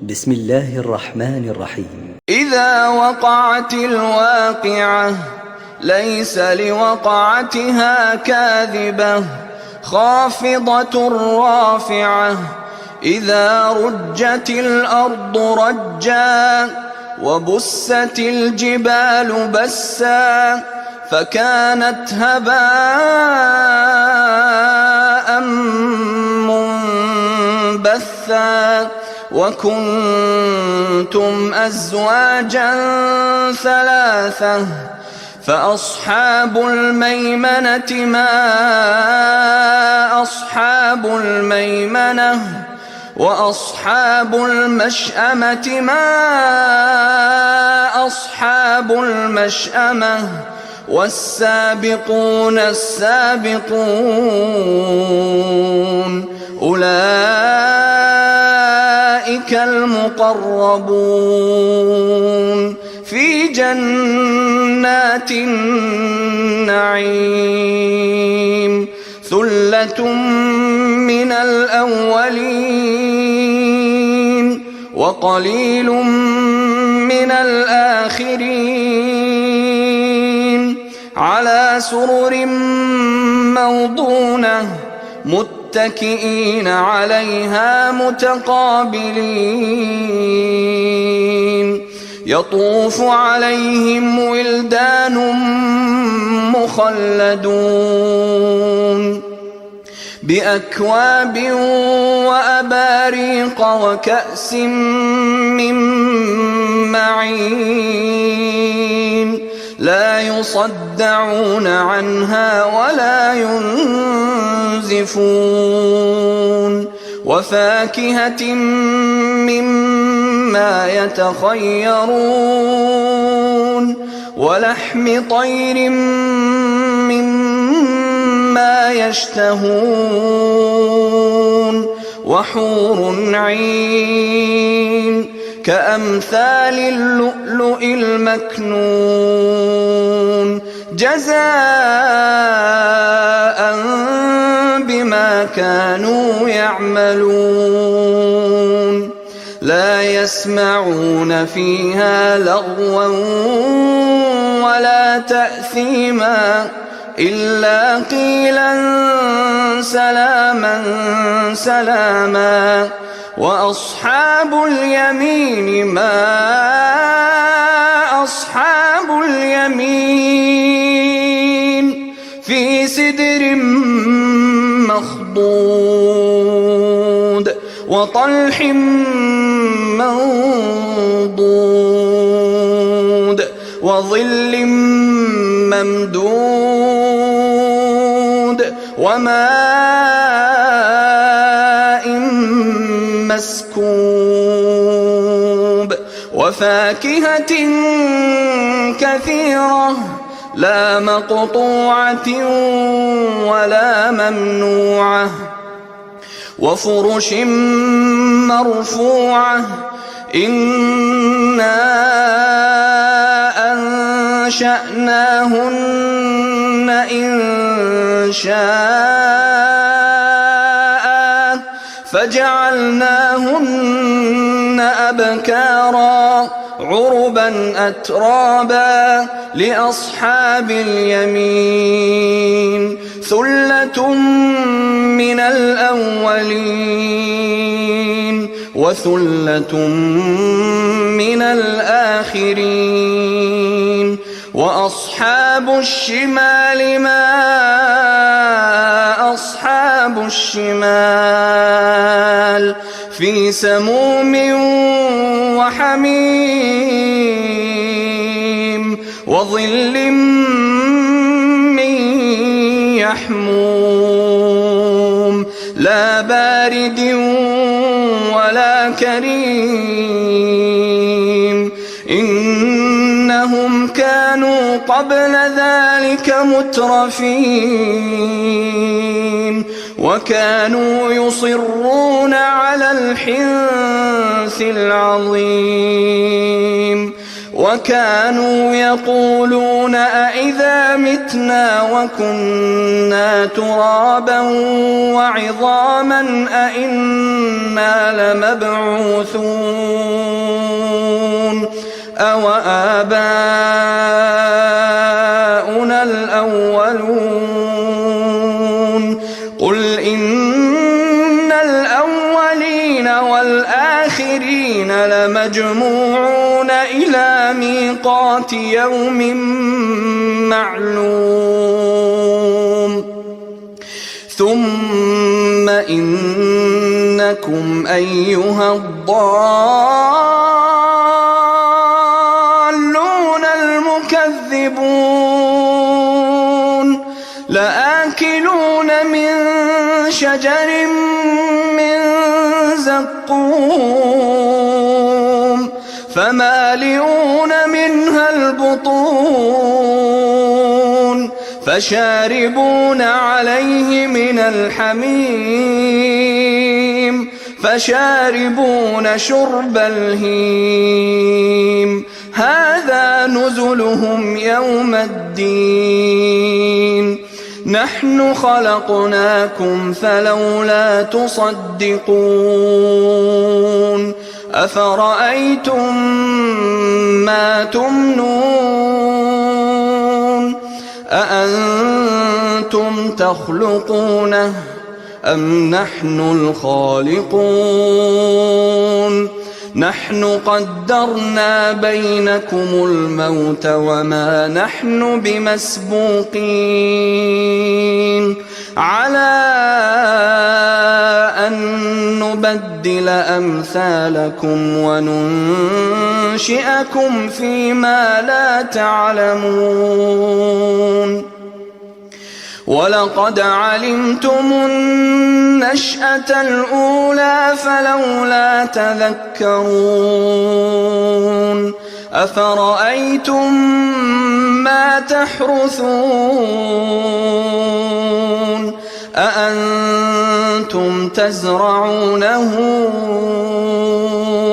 بسم الله الرحمن الرحيم. إذا وقعت الواقعة ليس لوقعتها كاذبة خافضة رافعة إذا رجت الأرض رجا وبست الجبال بسا فكانت هباء منبثا وكنتم أزواجا ثلاثة فأصحاب الميمنة ما أصحاب الميمنة وأصحاب المشأمة ما أصحاب المشأمة والسابقون السابقون أولئك المقربون في جنات النعيم ثلة من الأولين وقليل من الآخرين على سرر موضونة متكئين عليها متقابلين يطوف عليهم ولدان مخلدون بأكواب وأباريق وكأس من معين لا يصدعون عنها ولا ينزفون وفاكهة مما يتخيرون ولحم طير مما يشتهون وحور عين كأمثال اللؤلؤ المكنون جزاء بما كانوا يعملون لا يسمعون فيها لغوا ولا تأثيما إلا قيلا سلاما سلاما وأصحاب اليمين ما أصحاب اليمين في سدر مخضود وطلح منضود وظل ممدود وماء مسكوب وفاكهة كثيرة لا مقطوعة ولا ممنوعة وفرش مرفوعة إنا أنشأناهن إن شاء فجعلناهن أبكارا عربا أترابا لأصحاب اليمين ثلة من الأولين وثلة من الآخرين وأصحاب الشمال ما أصحاب الشمال في سموم وحميم وظل من يحموم لا بارد ولا كريم إنهم كانوا قبل ذلك مترفين وكانوا يصرون على الحنث العظيم وكانوا يقولون أإذا متنا وكنا ترابا وعظاما أإنا لمبعوثون أو آباؤنا الأولون قل إن الأولين والآخرين لمجموعون إلى ميقات يوم معلوم ثم إنكم أيها الضالون المكذبون لآكلون من شجر من زقوم فمالئون منها البطون فشاربون عليه من الحميم فشاربون شرب الهيم هذا نزلهم يوم الدين نحن خلقناكم فلولا تصدقون أفرأيتم ما تمنون أأنتم تخلقونه أم نحن الخالقون نحن قدرنا بينكم الموت وما نحن بمسبوقين على أن نبدل أمثالكم وننشئكم فيما لا تعلمون ولقد علمتم النشأة الأولى فلولا تذكرون أفرأيتم ما تحرثون أأنتم تزرعونه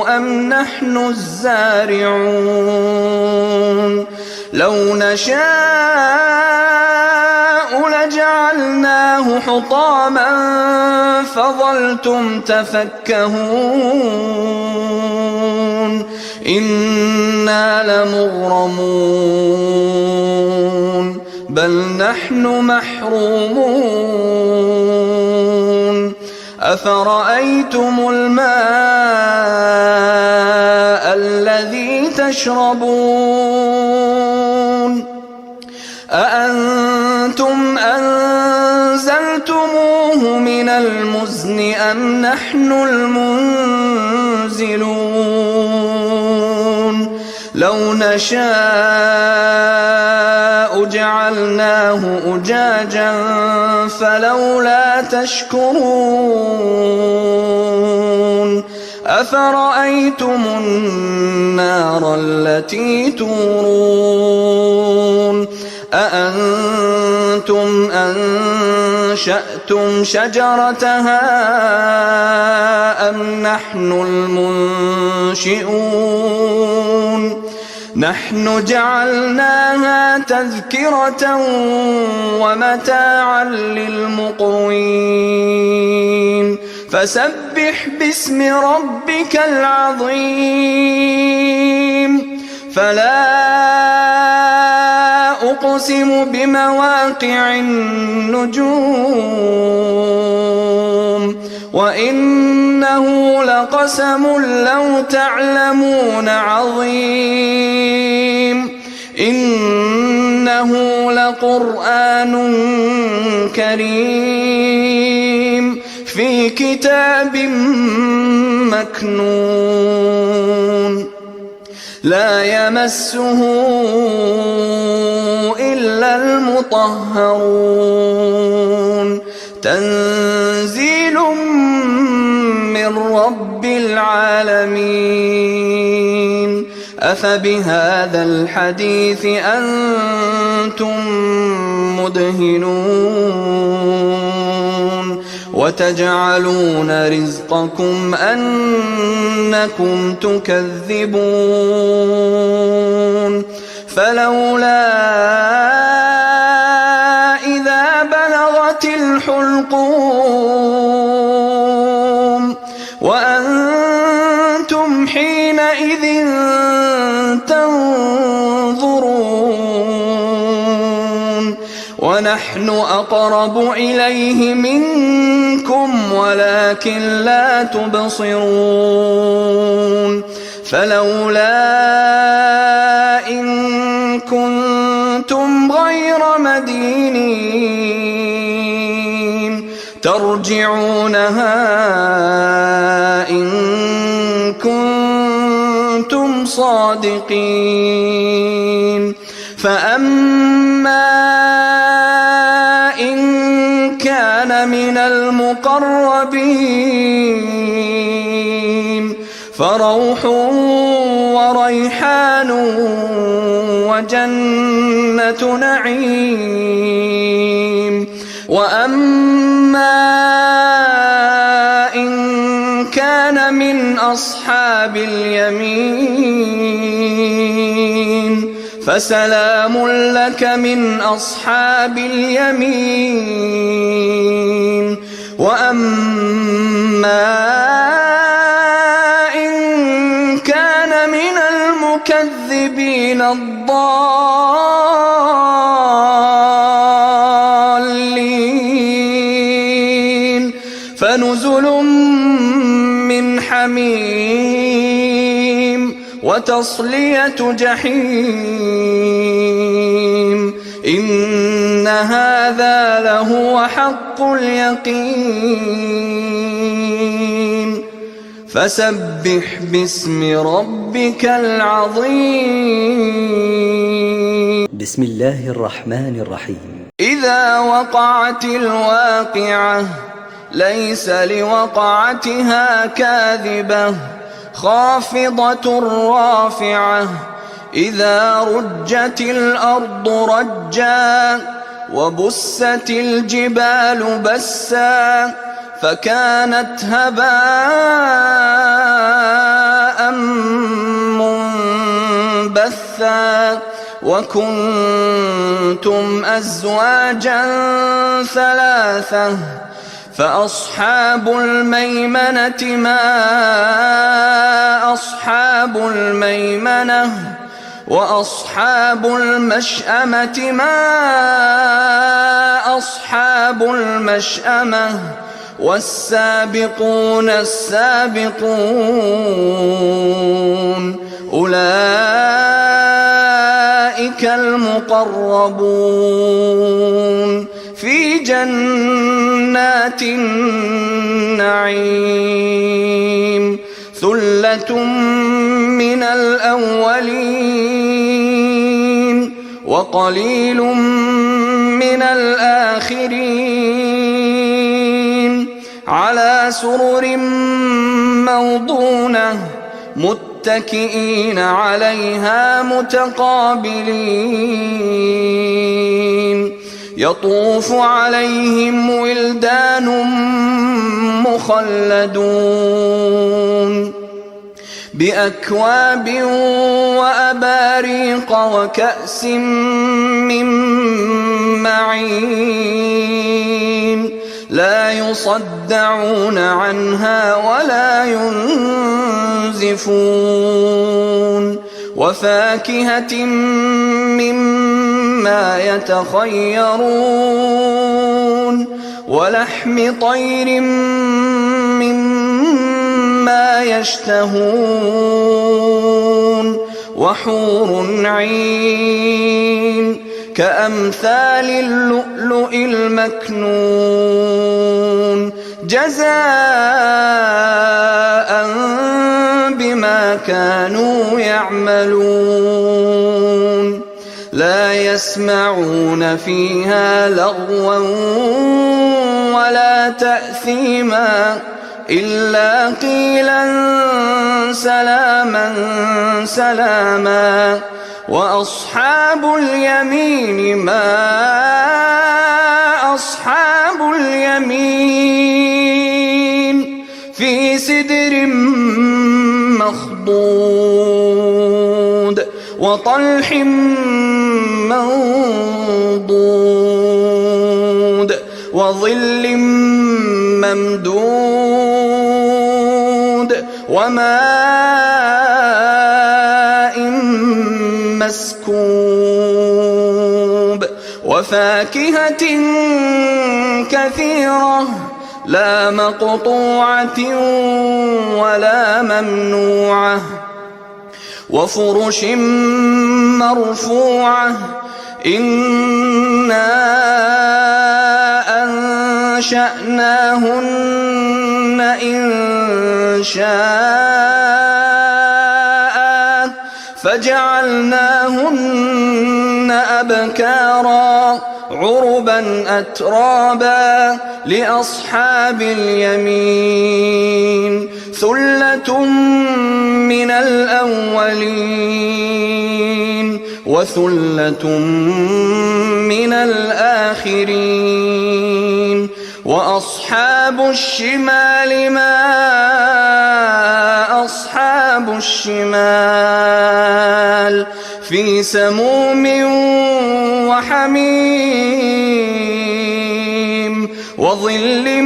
أم نحن الزارعون لو نشاء لجعلناه حطاما فظلتم تفكهون إنا لمغرمون بل نحن محرومون أفرأيتم الماء الذي تشربون أأنتم أنزلتموه من المزن أم نحن المنزلون لو نشاء جعلناه أجاجا فلولا تشكرون أفرأيتم النار التي تورون أأنتم أنشأتم شجرتها أم نحن المنشئون نحن جعلناها تذكرة ومتاعا للمقوين فسبح باسم ربك العظيم فلا أقسم بمواقع النجوم وإنه لقسم لو تعلمون عظيم إنه لقرآن كريم في كتاب مكنون لا يمسه إلا المطهرون تنزيل من رب العالمين أفبهذا الحديث أنتم مدهنون وتجعلون رزقكم أنكم تكذبون فلولا إذا بلغت الحلقوم وأنتم حينئذ تنظرون ونحن أقرب إليه منكم ولكن لا تبصرون فلولا إن كنتم غير مدينين ترجعونها إن كنتم صادقين فأما إن كان من المقربين فروح وريحان وجنة نعيم وأما إن كان من أصحاب اليمين فسلام لك من أصحاب اليمين وأما إن كان من المكذبين الضالين فنزل من حميم وتصلية جحيم إن هذا لهو حق اليقين فسبح باسم ربك العظيم بسم الله الرحمن الرحيم إذا وقعت الواقعة ليس لوقعتها كاذبة خافضة رافعة إذا رجت الأرض رجا وبست الجبال بسا فكانت هباء منبثا وكنتم أزواجا ثلاثة فأصحاب الميمنة ما أصحاب الميمنة وأصحاب المشأمة ما أصحاب المشأمة والسابقون السابقون أولئك المقربون في جنات النعيم ثلة من الأولين وقليل من الآخرين على سرر موضونة متكئين عليها متقابلين يطوف عليهم ولدان مخلدون بأكواب وأباريق وكأس من معين لا يصدعون عنها ولا ينزفون وفاكهة مما يتخيرون ولحم طير مما يشتهون وحور عين كأمثال اللؤلؤ المكنون جزاء بما كانوا يعملون لا يسمعون فيها لغوا ولا تأثيما إلا قيلا سلاما سلاما وأصحاب اليمين ما أصحاب اليمين في سدر مخضود وطلح منضود وظل ممدود وماء مسكوب وفاكهة كثيرة لا مقطوعة ولا ممنوعة وفرش مرفوعة إنا أنشأناهن إنشاء فجعلناهن أبكارا عربا أترابا لأصحاب اليمين ثلة من الأولين وثلة من الآخرين وأصحاب الشمال ما أصحاب الشمال في سموم وحميم وظل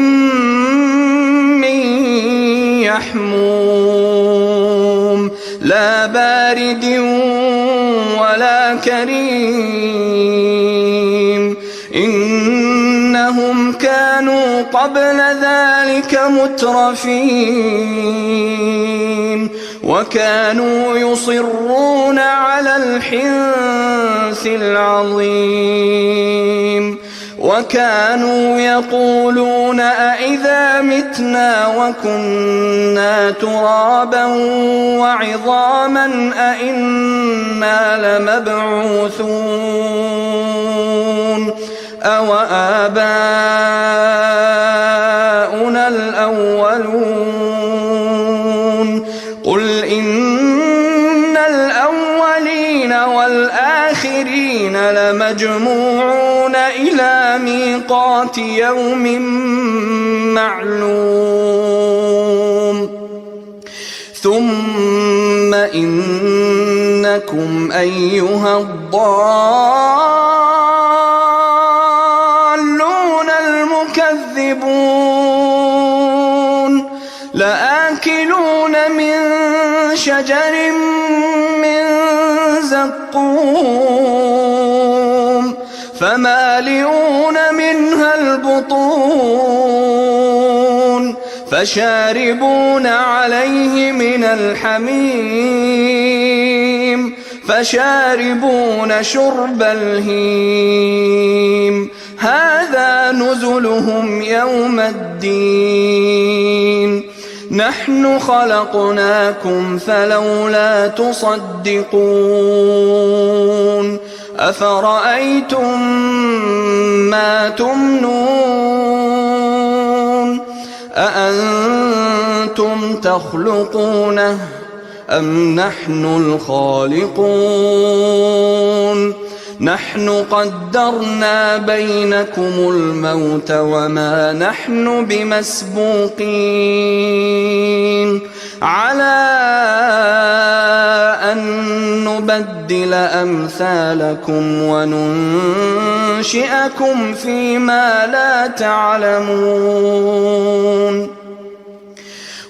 من يحموم لا بارد ولا كريم إنهم كانوا قبل ذلك مترفين وكانوا يصرون على الحنث العظيم وكانوا يقولون أئذا متنا وكنا ترابا وعظاما أئنا لمبعوثون أو آباؤنا الأولون قل إن الأولين والآخرين لمجموعون إلى ميقات يوم معلوم ثم إنكم أيها الضالون المكذبون لآكلون من شجر من زقوم فمالئون منها البطون فشاربون عليه من الحميم فشاربون شرب الهيم هذا نزلهم يوم الدين نحن خلقناكم فلولا تصدقون أفرأيتم ما تمنون أأنتم تخلقونه أم نحن الخالقون نحن قدرنا بينكم الموت وما نحن بمسبوقين على أن نبدل أمثالكم وننشئكم فيما لا تعلمون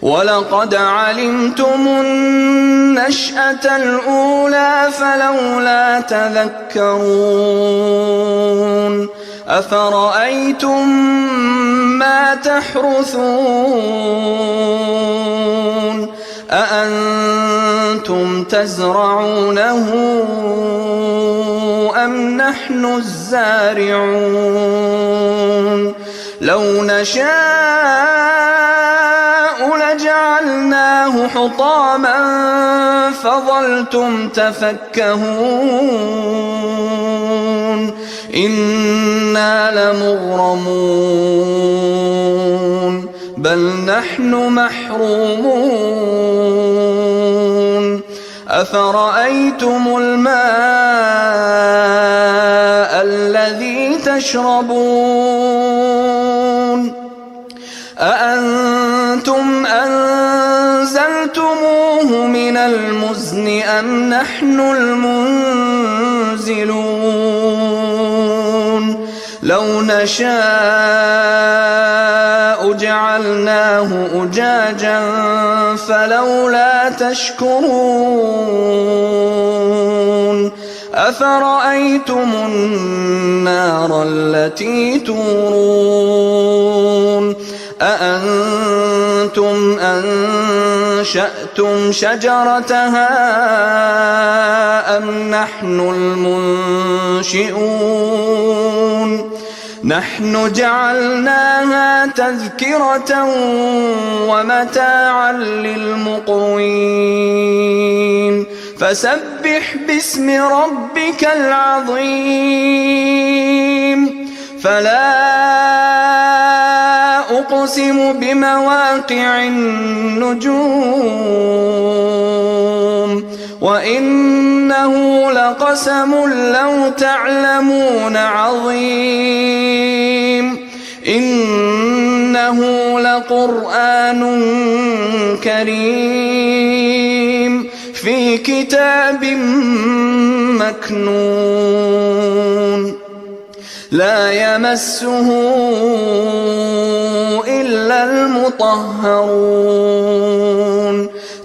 ولقد علمتم النشأة الأولى فلولا تذكرون أفرأيتم ما تحرثون أأنتم تزرعونه أم نحن الزارعون لو نشاء لجعلناه حطاما فظلتم تفكهون إنا لمغرمون بل نحن محرومون أفرأيتم الماء الذي تشربون أأنتم أنزلتموه من المزن أم نحن المنزلون لو نشاء جعلناه أجاجا فلولا تشكرون أفرأيتم النار التي تورون أأنتم أنشأتم شجرتها أم نحن المنشئون نحن جعلناها تذكرة ومتاعا للمقوين فسبح باسم ربك العظيم فلا أقسم بمواقع النجوم وإنه لقسم لو تعلمون عظيم إنه لقرآن كريم في كتاب مكنون لا يمسه إلا المطهرون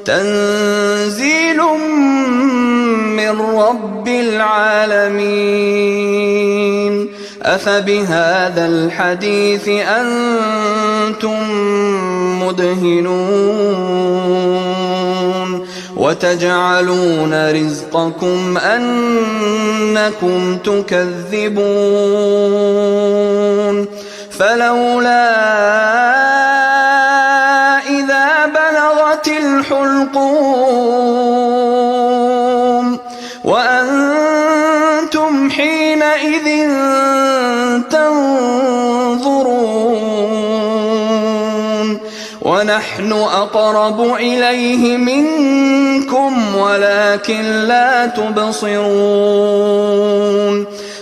تنزيل من رب العالمين أفبهذا الحديث أنتم مدهنون وتجعلون رزقكم أنكم تكذبون فلولا إذا بلغت الحلقوم وأنتم حينئذ تنظرون ونحن أقرب إليه منكم ولكن لا تبصرون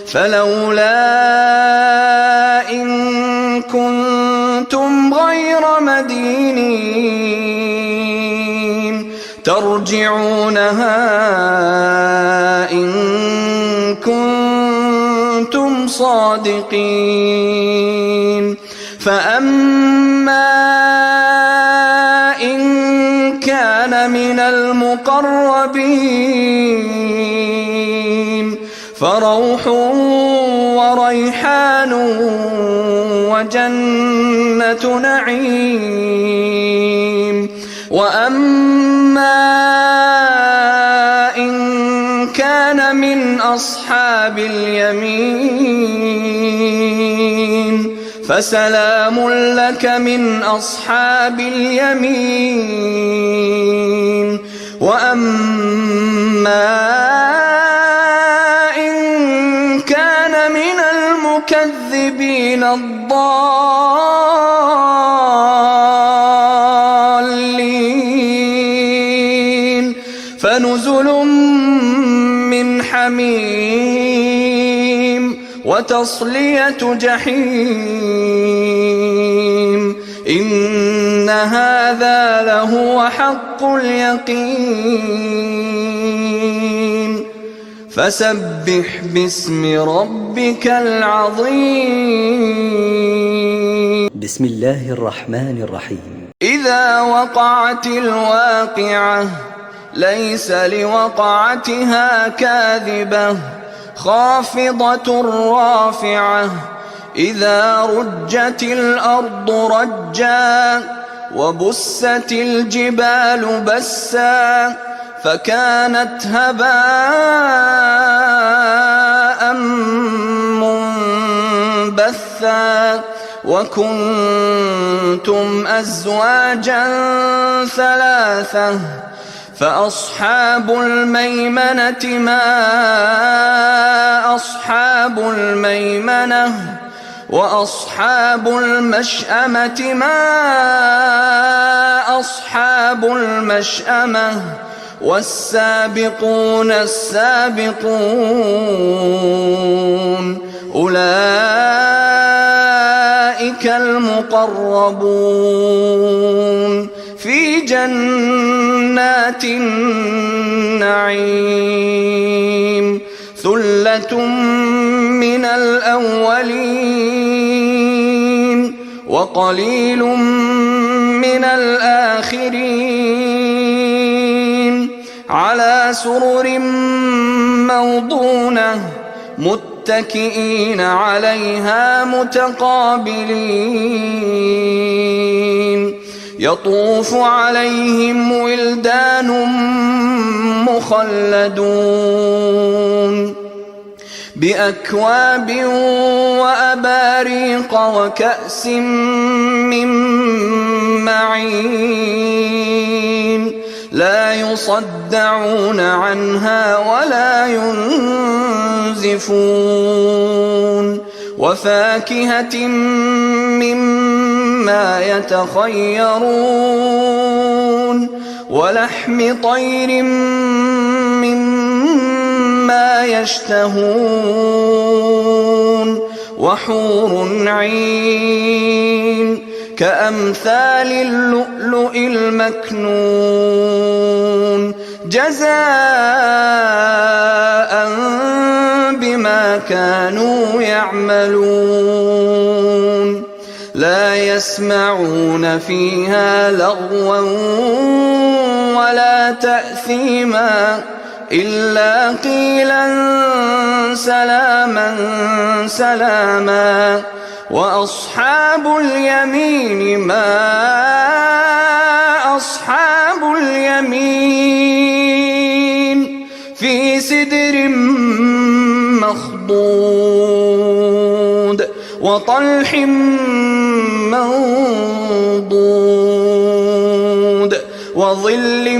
فلولا إن كنتم غير مدينين ترجعونها إن كنتم صادقين فأما إن كان من المقربين فروح وريحان وجنة نعيم وأما إن كان من أصحاب اليمين فسلام لك من أصحاب اليمين وأما إن كان من المكذبين الضالين فنزل من حميم وتصلية جحيم إن هذا لهو حق اليقين فسبح باسم ربك العظيم بسم الله الرحمن الرحيم إذا وقعت الواقعة ليس لوقعتها كاذبة خافضة رافعة إذا رجت الأرض رجا وبست الجبال بسا فكانت هباء منبثا وكنتم أزواجا ثلاثة فأصحاب الميمنة ما أصحاب الميمنة وأصحاب المشأمة ما أصحاب المشأمة والسابقون السابقون أولئك المقربون المقربون في جنات النعيم ثلة من الأولين وقليل من الآخرين على سرر موضونة متكئين عليها متقابلين يطوف عليهم ولدان مخلدون بأكواب وأباريق وكأس من معين لا يصدعون عنها ولا ينزفون وفاكهة مما يتخيرون ولحم طير مما يشتهون وحور عين كأمثال اللؤلؤ المكنون جزاء بما كانوا يعملون لا يسمعون فيها لغوا ولا تأثيما إلا قيلا سلاما سلاما وأصحاب اليمين ما أصحاب اليمين في سدر مخضود وطلح منضود وظل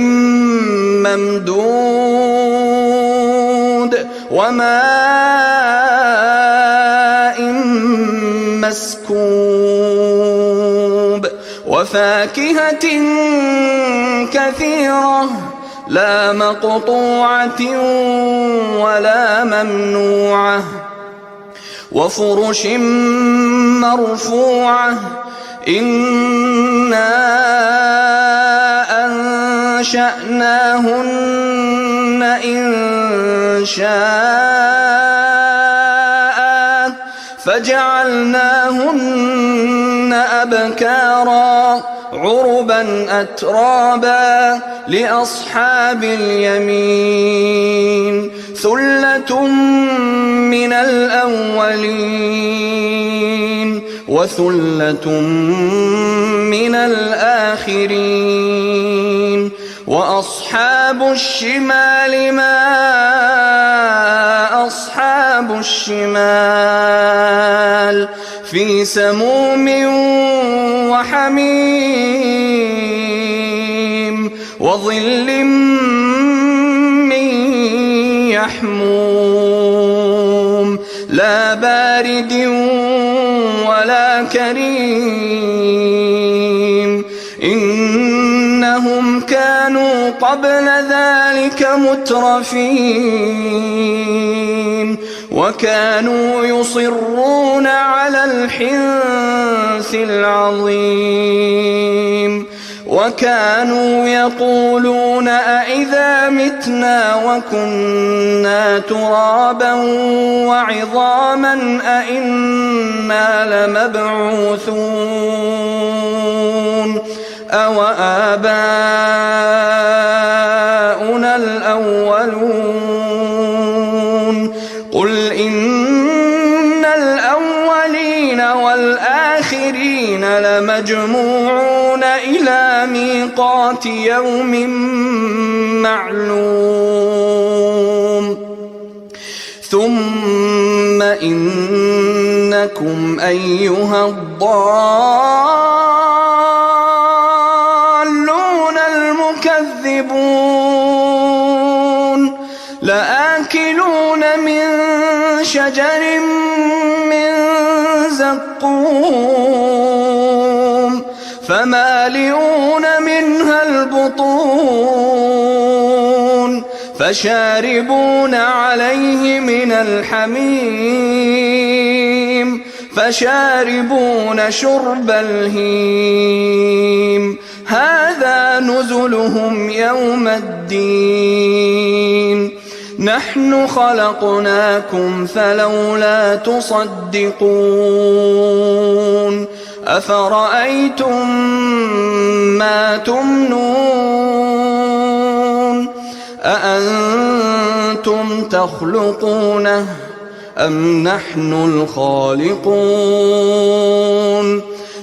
ممدود وماء مسكوب وفاكهة كثيرة لا مقطوعة ولا ممنوعة وفرش مرفوعة إنا أنشأناهن إن شاء فجعلناهن أبكارا عربا أترابا لأصحاب اليمين ثلة من الأولين وثلة من الآخرين وأصحاب الشمال ما أصحاب الشمال في سموم وحميم وظل من يحموم لا بارد ولا كريم إنهم كانوا قبل ذلك مترفين وكانوا يصرون على الحنث العظيم وكانوا يقولون أئذا متنا وكنا ترابا وعظاما أئنا لمبعوثون أو آباؤنا الأولون قل إن الأولين والآخرين لمجموعون إلى ميقات يوم معلوم ثم إنكم أيها الضالون المكذبون لآكلون من شجر من زقوم فمالئون منها البطون فشاربون عليه من الحميم فشاربون شرب الهيم هذا نزلهم يوم الدين نحن خلقناكم فلولا تصدقون أفرأيتم ما تمنون أأنتم تخلقونه أم نحن الخالقون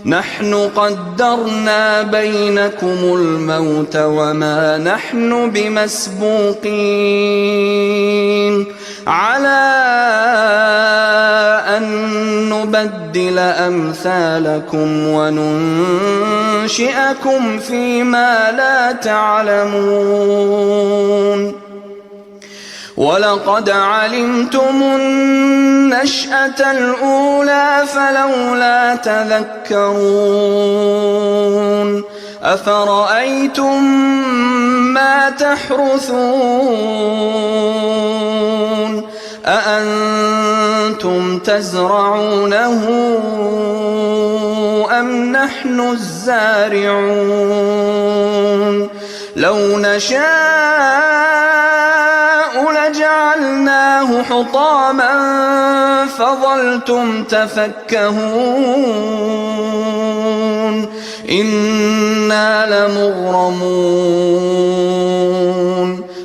نحن قدرنا بينكم الموت وما نحن بمسبوقين على أن نبدل أمثالكم وننشئكم فيما لا تعلمون ولقد علمتم النشأة الأولى فلولا تذكرون أفرأيتم ما تحرثون أأنتم تزرعونه أم نحن الزارعون لو نشاء لجعلناه حطاما فظلتم تفكهون إنا لمغرمون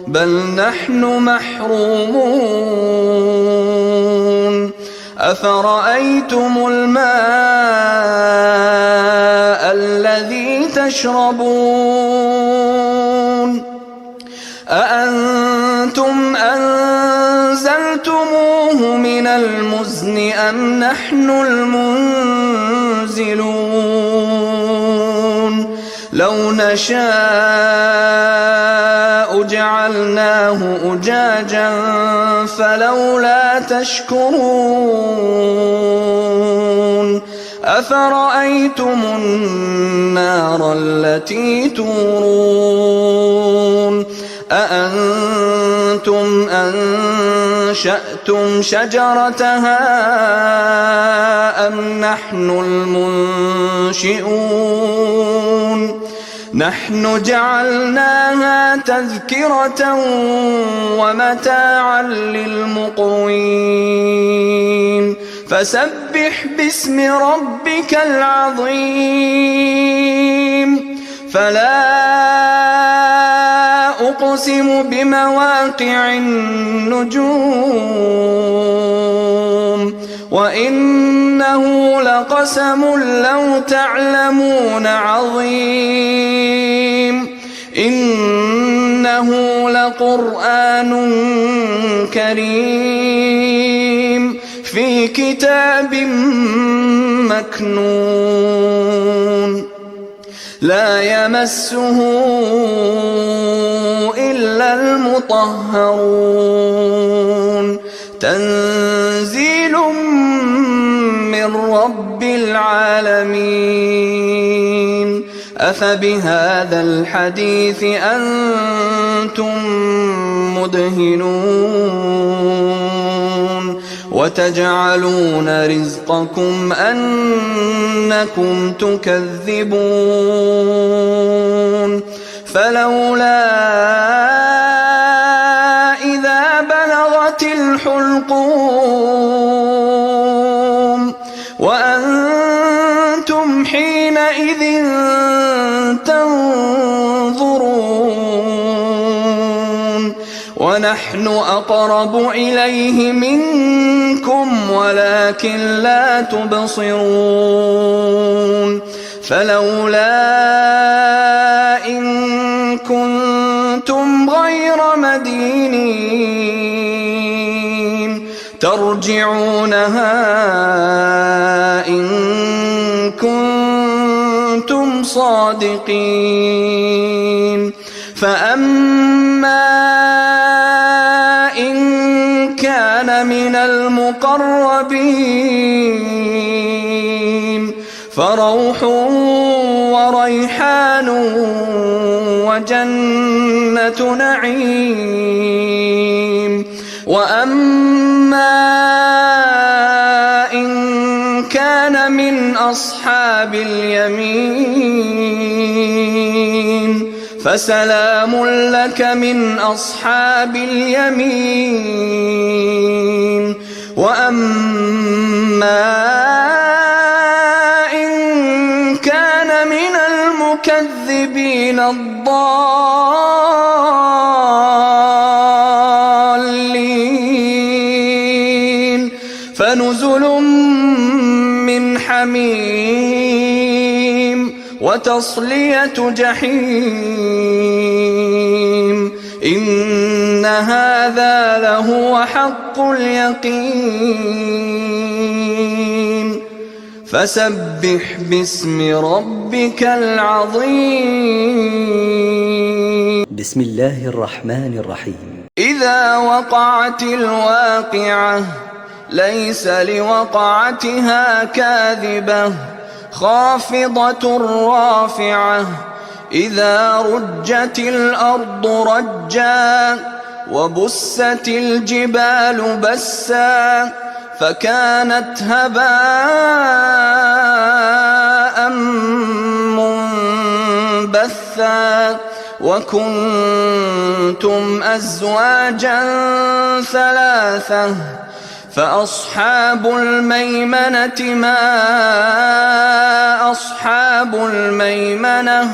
بل نحن محرومون أفرأيتم الماء الذي تشربون أأنتم أنزلتموه من المزن أم نحن المنزلون لو نشاء جعلناه أجاجا فلولا تشكرون أفرأيتم النار التي تورون أأنتم أنشأتم شجرتها أم نحن المنشئون نحن جعلناها تذكرة ومتاعا للمقوين فسبح باسم ربك العظيم فلا أقسم بمواقع النجوم وإنه لقسم لو تعلمون عظيم إنه لقرآن كريم في كتاب مكنون لا يمسه إلا المطهرون تنزيل من رب العالمين أفبهذا الحديث أنتم مدهنون وتجعلون رزقكم أنكم تكذبون فلولا إذا بلغت الحلقوم وأنتم حينئذ تنظرون ونحن أقرب إليه منكم ولكن لا تبصرون فلولا إن كنتم غير مدينين ترجعونها إن كنتم صادقين فأما إن كان من المقربين فروح وريحان وجنة نعيم وأما إن أصحاب اليمين فسلام لك من أصحاب اليمين وأما إن كان من المكذبين الضالين فنزل من حميم وتصلية جحيم إن هذا لهو حق اليقين فسبح باسم ربك العظيم. بسم الله الرحمن الرحيم. إذا وقعت الواقعة ليس لوقعتها كاذبة خافضة رافعة إذا رجت الأرض رجا وبست الجبال بسا فكانت هباء منبثا وكنتم أزواجا ثلاثة فأصحاب الميمنة ما أصحاب الميمنة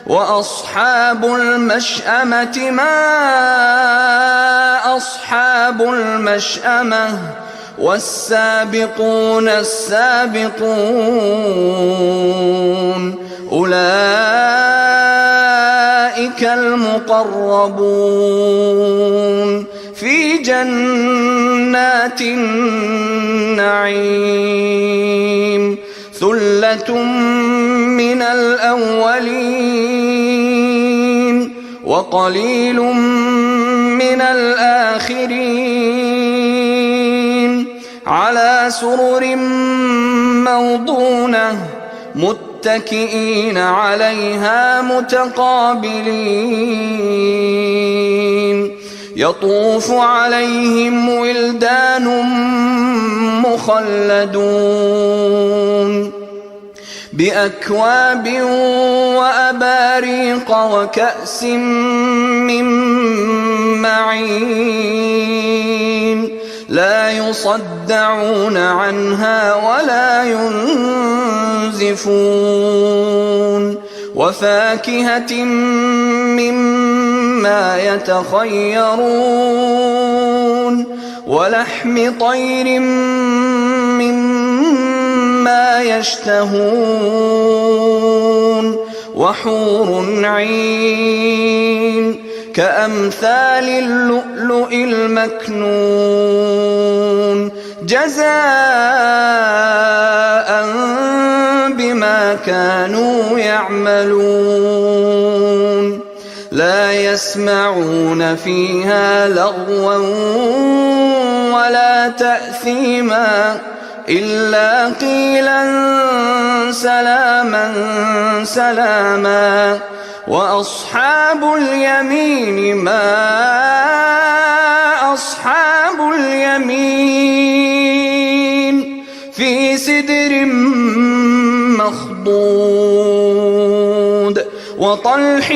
وأصحاب المشأمة ما أصحاب المشأمة والسابقون السابقون أولئك المقربون في جنات النعيم ثلة من الأولين وقليل من الآخرين على سرر موضونة متكئين عليها متقابلين يطوف عليهم ولدان مخلدون بأكواب وأباريق وكأس من معين لا يصدعون عنها ولا ينزفون وفاكهة مما يتخيرون ولحم طير مما يشتهون وحور عين كأمثال اللؤلؤ المكنون جزاء بما كانوا يعملون لا يسمعون فيها لغوا ولا تأثيما إلا قيلا سلاما سلاما وأصحاب اليمين ما أصحاب اليمين في سدر مخضود وطلح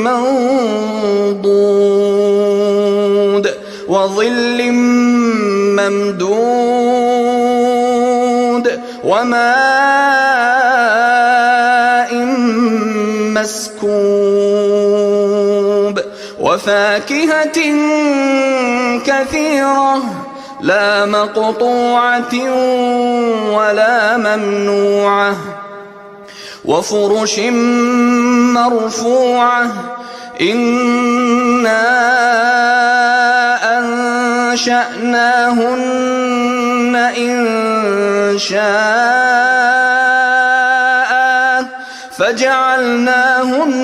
منضود وظل ممدود وماء مسكوب وفاكهة كثيرة لا مقطوعة ولا ممنوعة وفرش مرفوعة إنا أنشأناهن إن شاء فجعلناهن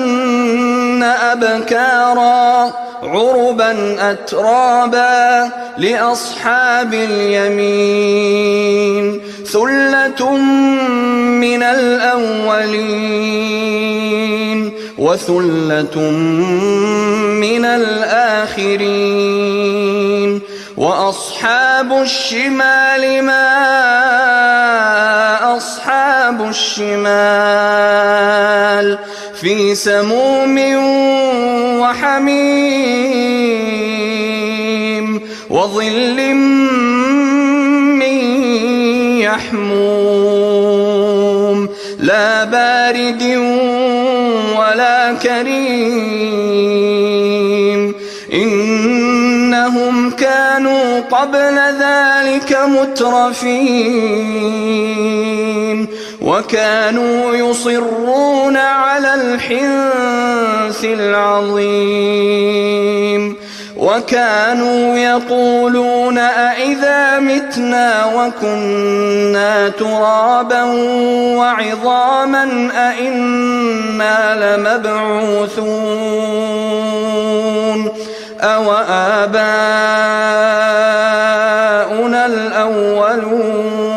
أبكارا عربا أترابا لأصحاب اليمين ثلة من الأولين وثلة من الآخرين وأصحاب الشمال ما أصحاب الشمال في سموم وحميم وظل من يحموم لا بارد ولا كريم إنهم كانوا قبل ذلك مترفين وكانوا يصرون على الحنث العظيم وكانوا يقولون أئذا متنا وكنا ترابا وعظاما أئنا لمبعوثون أو آباؤنا الأولون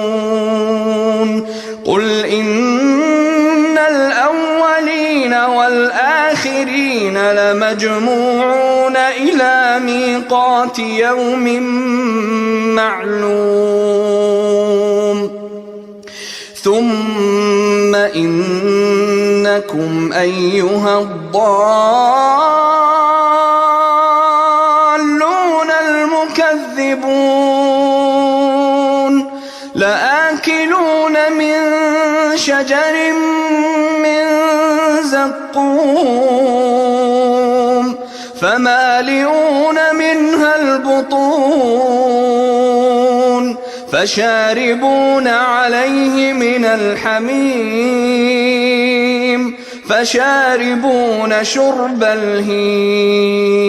قل إن الأولين والآخرين لمجموعون إلى ميقات يوم معلوم ثم إنكم أيها الضالون المكذبون لآكلون من شجر من زقوم فمالئون منها البطون فشاربون عليه من الحميم فشاربون شرب الهيم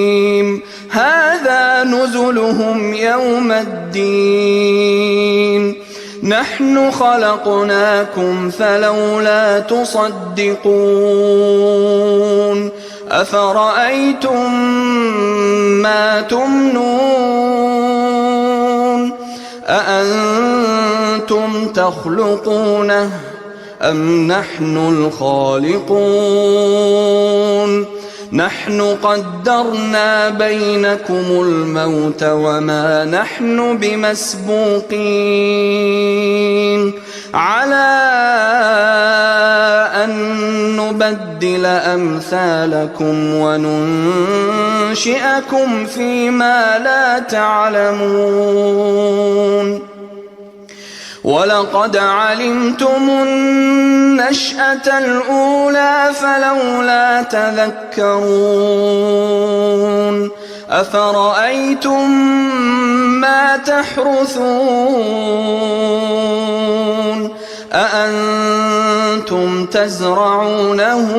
هذا نزلهم يوم الدين نحن خلقناكم فلولا تصدقون أفرأيتم ما تمنون أأنتم تخلقونه أم نحن الخالقون نحن قدرنا بينكم الموت وما نحن بمسبوقين على أن نبدل أمثالكم وننشئكم فيما لا تعلمون ولقد علمتم النشأة الأولى فلولا تذكرون أفرأيتم ما تحرثون أأنتم تزرعونه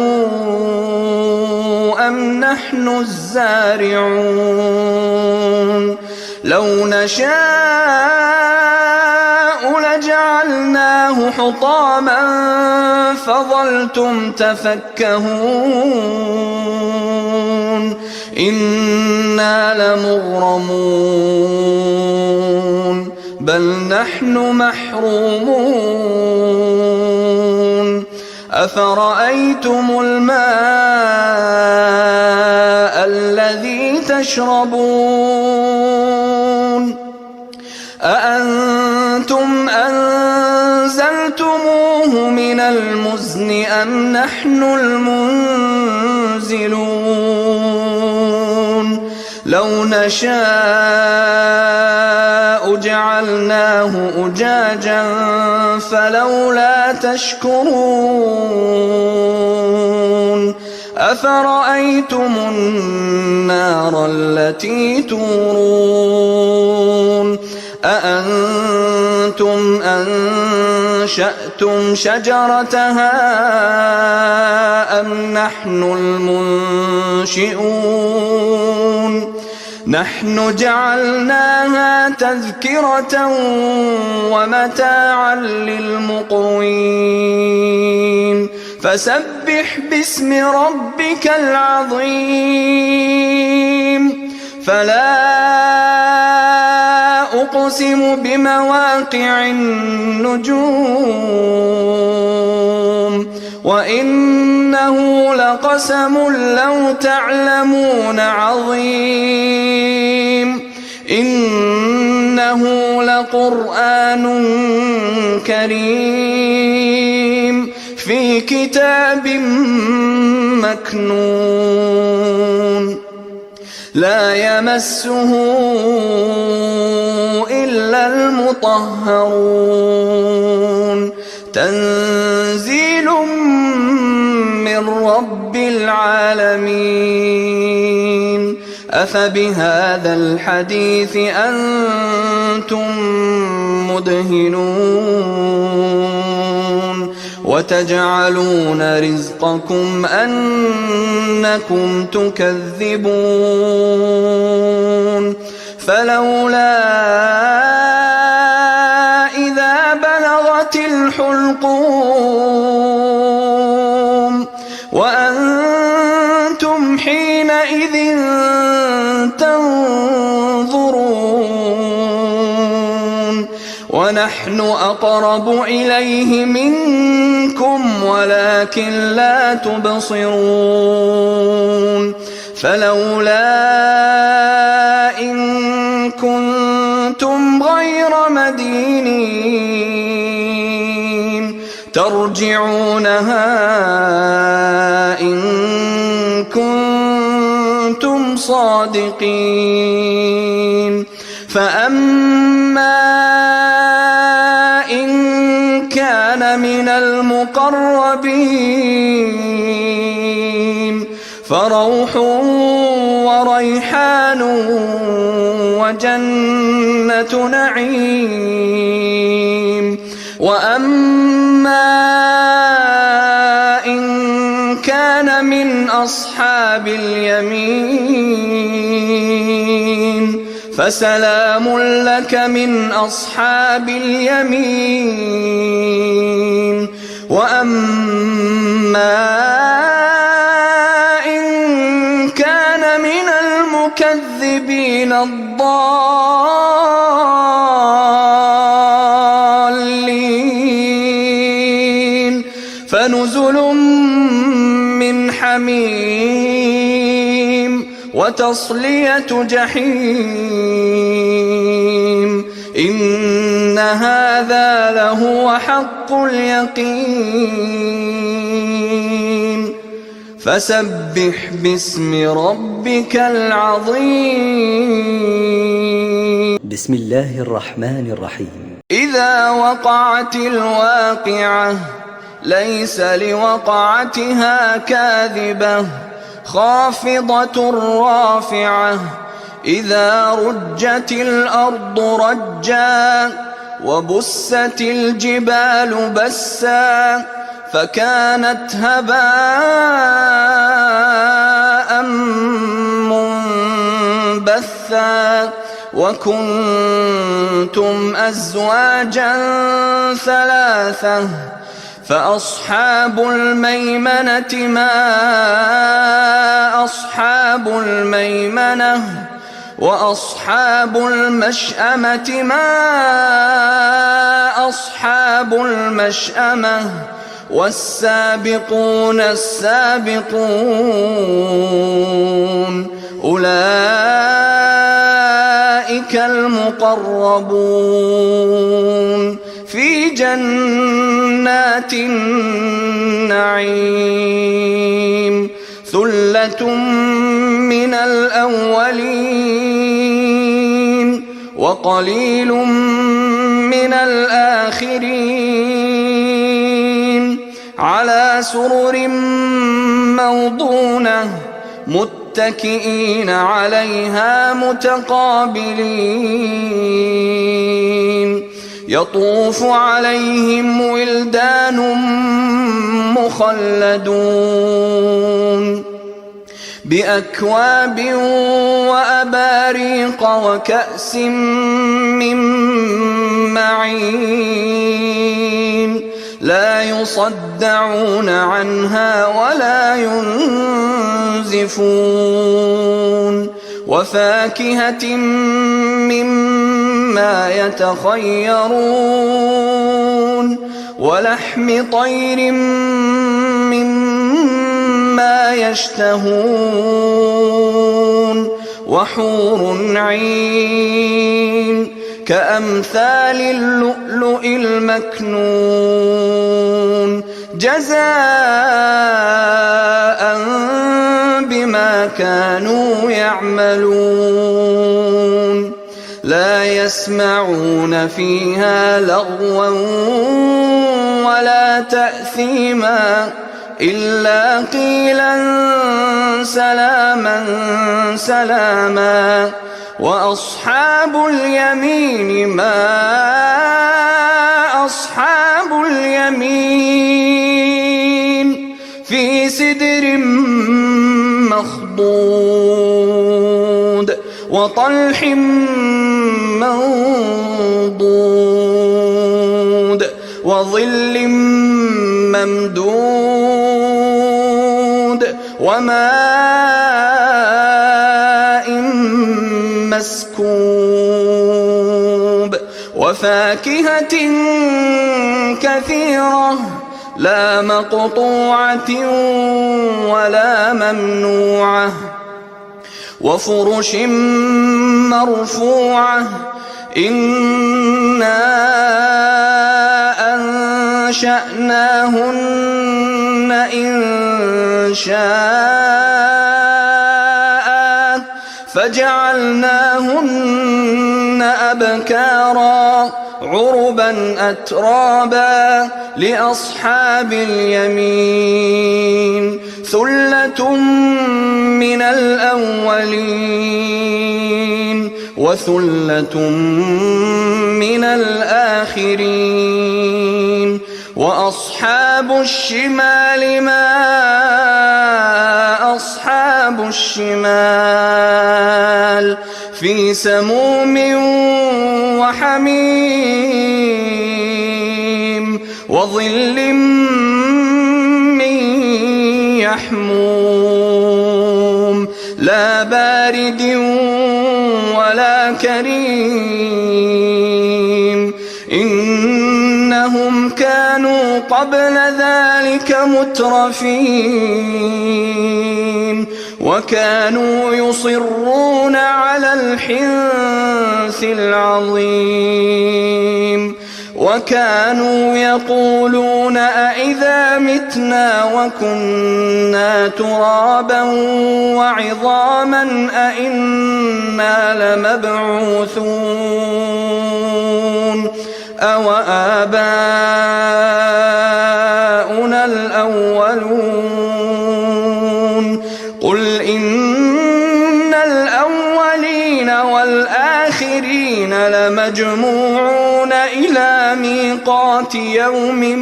أم نحن الزارعون لو نشاء لجعلناه حطاما فظلتم تفكهون إنا لمغرمون بل نحن محرومون أفرأيتم الماء الذي تشربون أأنتم أنزلتموه من المزن أم نحن المنزلون لو نشاء جعلناه أجاجا فلولا تشكرون أفرأيتم النار التي تورون أأنتم أنشأتم شجرتها أم نحن المنشئون نحن جعلناها تذكرة ومتاعا للمقوين فسبح باسم ربك العظيم فلا أقسم بمواقع النجوم وإنه لقسم لو تعلمون عظيم إنه لقرآن كريم في كتاب مكنون لا يمسه إلا المطهرون تنزيل من رب العالمين أفبهذا الحديث أنتم مدهنون وتجعلون رزقكم أنكم تكذبون فلولا إذا بلغت الحلقوم وأنتم حينئذ تنظرون ونحن أقرب إليه منكم ولكن لا تبصرون فلولا إن كنتم غير مدينين ترجعونها إن كنتم صادقين فأما إن كان من المقربين فروح وريحان وجنة نعيم وأما إن كان من أصحاب اليمين فسلام لك من أصحاب اليمين وأما إن كان من المكذبين الضالين فنزل من حميم وتصلية جحيم إن هذا لهو حق اليقين فسبح باسم ربك العظيم بسم الله الرحمن الرحيم إذا وقعت الواقعة ليس لوقعتها كاذبة خافضة رافعة إذا رجت الأرض رجا وبست الجبال بسا فكانت هباء منبثا وكنتم أزواجا ثلاثة فأصحاب الميمنة ما أصحاب الميمنة وأصحاب المشأمة ما أصحاب المشأمة والسابقون السابقون أولئك المقربون في جنات النعيم ثلة من الأولين وقليل من الآخرين على سرر موضونة متكئين عليها متقابلين يطوف عليهم ولدان مخلدون بأكواب وأباريق وكأس من معين لا يصدعون عنها ولا ينزفون وفاكهة مما يتخيرون ولحم طير مما يشتهون وحور عين كأمثال اللؤلؤ المكنون جزاء بما كانوا يعملون لا يسمعون فيها لغوا ولا تأثيما إلا قيلا سلاما سلاما وأصحاب اليمين ما أصحاب اليمين في سدر مخضود وطلح منضود وظل ممدود وماء مسكوب وفاكهة كثيرة لا مقطوعة ولا ممنوعة وفرش مرفوعة إنا أنشأناهن إن شاء فجعلناهن أبكارا عربا أترابا لأصحاب اليمين ثلة من الأولين وثلة من الآخرين وأصحاب الشمال ما أصحاب الشمال في سموم وحميم وظل من يحموم لا بارد ولا كريم إنهم كانوا قبل ذلك مترفين وكانوا يصرون على الحنث العظيم وكانوا يقولون أئذا متنا وكنا ترابا وعظاما أئنا لمبعوثون أو آباؤنا الأولون قل إن الأولين والآخرين لمجموعون إلى ميقات يوم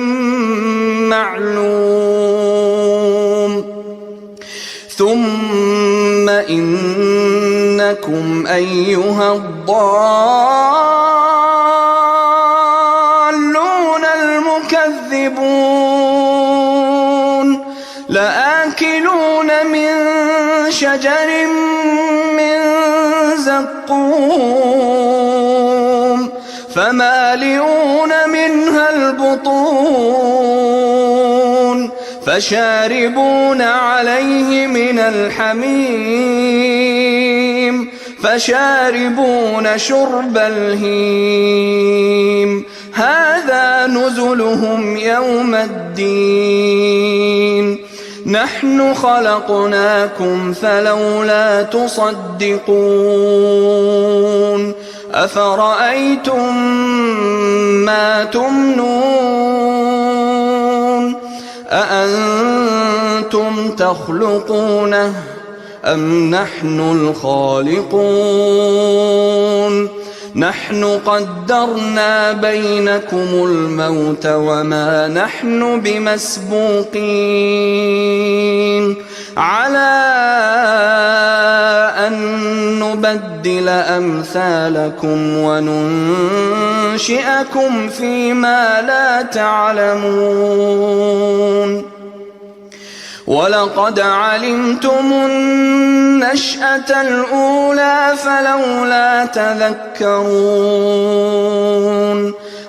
معلوم ثم إنكم أيها الضالون المكذبون لآكلون من شجر من زقوم فمالئون منها البطون فشاربون عليه من الحميم فشاربون شرب الهيم هذا نزلهم يوم الدين نحن خلقناكم فلولا تصدقون أفرأيتم ما تمنون أأنتم تخلقونه أم نحن الخالقون نحن قدرنا بينكم الموت وما نحن بمسبوقين على أن نبدل أمثالكم وننشئكم فيما لا تعلمون ولقد علمتم النشأة الأولى فلولا تذكرون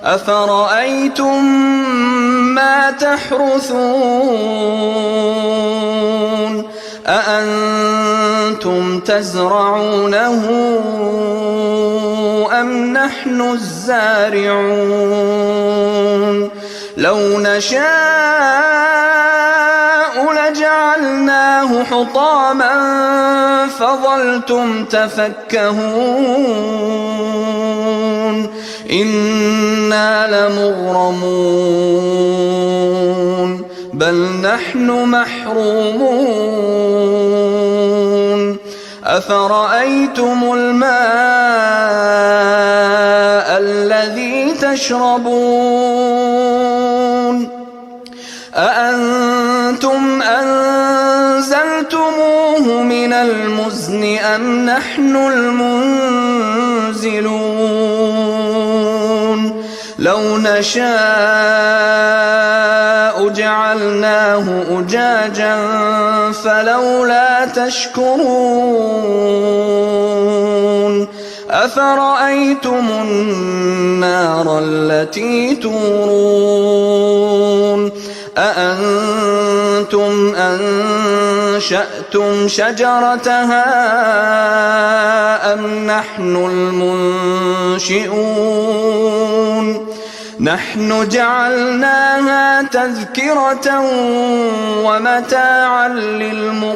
أفرأيتم ما تحرثون أأنتم تزرعونه أم نحن الزارعون لو نشاء لجعلناه حطاما فظلتم تفكهون إنا لمغرمون بل نحن محرومون أفرأيتم الماء الذي تشربون أأنتم أنزلتموه من المزن أم نحن المنزلون لو نشاء جعلناه أجاجا فلولا تشكرون أفرأيتم النار التي تورون أأنتم أنشأتم شجرتها أم نحن المنشئون نحن جعلناها تذكرة ومتاعا للمقوين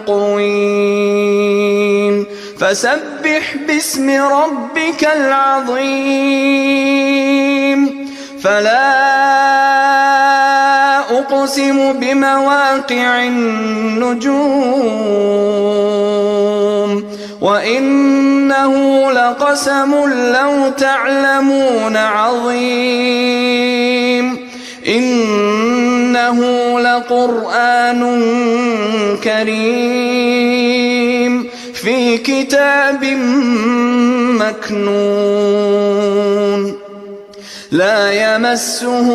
فسبح باسم ربك العظيم فلا أقسم بمواقع النجوم وإنه لقسم لو تعلمون عظيم إنه لقرآن كريم في كتاب مكنون لا يمسه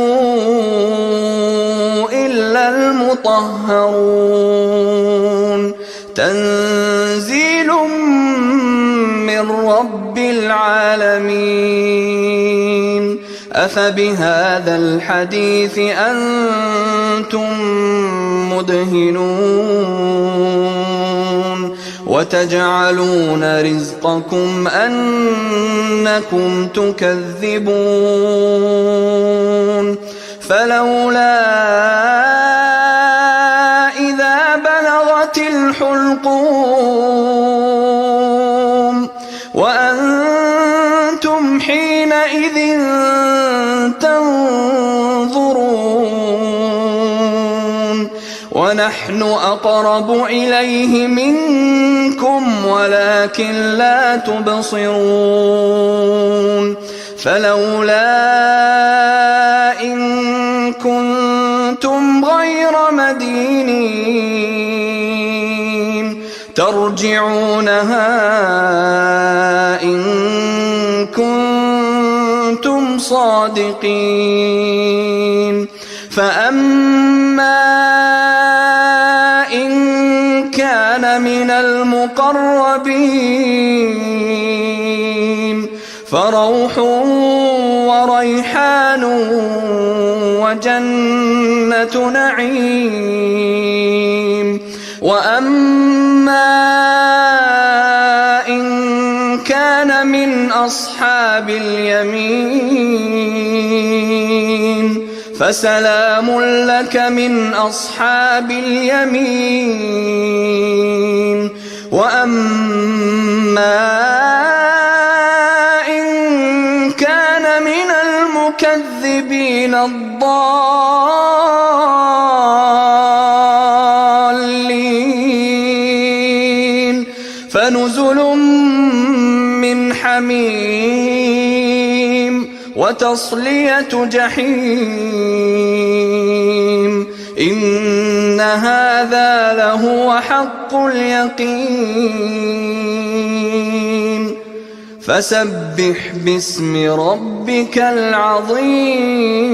إلا المطهرون تنزيل من رب العالمين أفبهذا الحديث أنتم مدهنون وتجعلون رزقكم أنكم تكذبون فلولا إذا بلغت الحلقوم وأنتم حينئذ تنظرون ونحن أقرب إليه منكم ولكن لا تبصرون فلولا إن كنتم غير مدينين ترجعونها إن كنتم صادقين فأما إن كان من المقربين فروح وريحان وجنة نعيم وأما إن كان من أصحاب اليمين فسلام لك من أصحاب اليمين وأما إن كان من المكذبين الضالين فنزل من حميم وتصلية جحيم إن هذا لهو حق اليقين فسبح باسم ربك العظيم